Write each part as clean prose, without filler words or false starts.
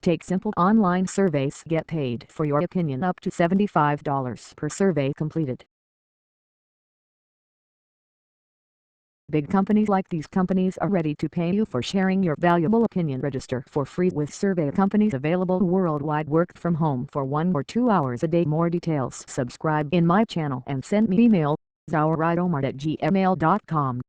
Take simple online surveys. Get paid for your opinion up to $75 per survey completed. Big companies like these companies are ready to pay you for sharing your valuable opinion. Register for free with survey companies available worldwide. Work from home for 1 or 2 hours a day. More details. Subscribe in my channel and send me email zauridomart@gmail.com.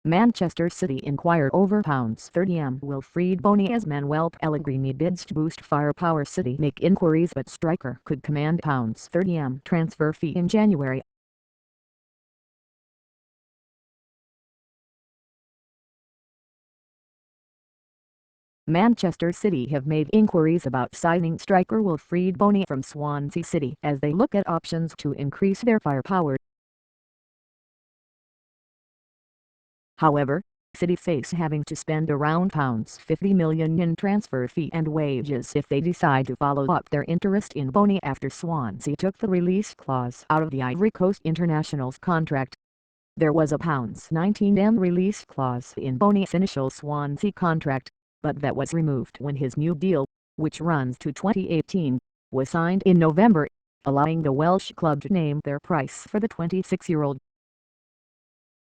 Manchester City inquire over £30M. Wilfried Bony as Manuel Pellegrini bids to boost firepower. City make inquiries but striker could command £30M transfer fee in January. Manchester City have made inquiries about signing striker Wilfried Bony from Swansea City as they look at options to increase their firepower. However, City face having to spend around £50 million in transfer fee and wages if they decide to follow up their interest in Bony after Swansea took the release clause out of the Ivory Coast international's contract. There was a £19M release clause in Bony's initial Swansea contract, but that was removed when his new deal, which runs to 2018, was signed in November, allowing the Welsh club to name their price for the 26-year-old.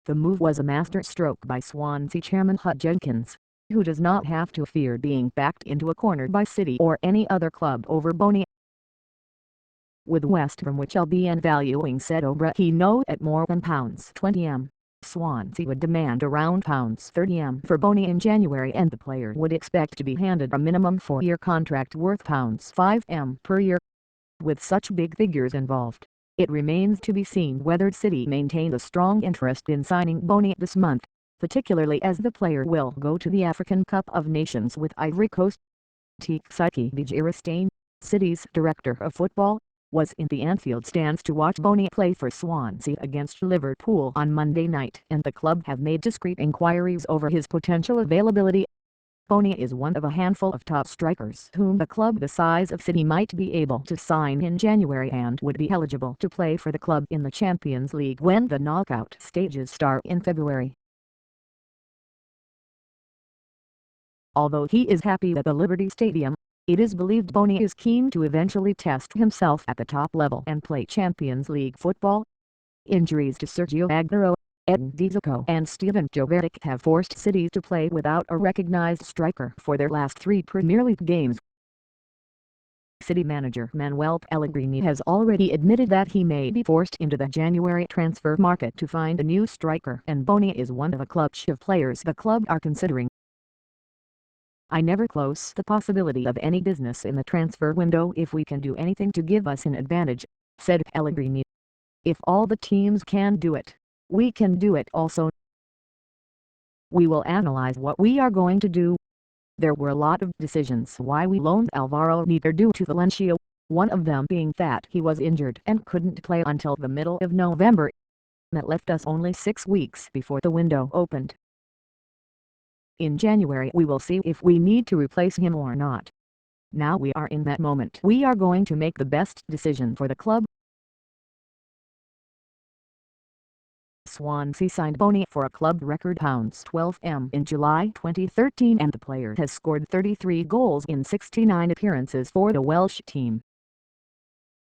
The move was a masterstroke by Swansea chairman Hut Jenkins, who does not have to fear being backed into a corner by City or any other club over Bony. With West Bromwich Albion valuing said Obrahino at more than £20M. Swansea would demand around £30M for Bony in January, and the player would expect to be handed a minimum 4-year contract worth £5M per year. With such big figures involved, it remains to be seen whether City maintain a strong interest in signing Bony this month, particularly as the player will go to the African Cup of Nations with Ivory Coast. Txiki Bijiristane, City's director of football, was in the Anfield stands to watch Bony play for Swansea against Liverpool on Monday night, and the club have made discreet inquiries over his potential availability. Bony is one of a handful of top strikers whom a club the size of City might be able to sign in January and would be eligible to play for the club in the Champions League when the knockout stages start in February. Although he is happy at the Liberty Stadium, it is believed Bony is keen to eventually test himself at the top level and play Champions League football. Injuries to Sergio Aguero, Edin Dzeko and Steven Jovetic have forced City to play without a recognized striker for their last 3 Premier League games. City manager Manuel Pellegrini has already admitted that he may be forced into the January transfer market to find a new striker, and Bony is one of a clutch of players the club are considering. I never close the possibility of any business in the transfer window if we can do anything to give us an advantage, said Pellegrini. If all the teams can do it, we can do it also. We will analyze what we are going to do. There were a lot of decisions why we loaned Alvaro Negredo to Valencia, one of them being that he was injured and couldn't play until the middle of November. That left us only 6 weeks before the window opened. In January we will see if we need to replace him or not. Now we are in that moment. We are going to make the best decision for the club. Swansea signed Bony for a club record £12M in July 2013, and the player has scored 33 goals in 69 appearances for the Welsh team.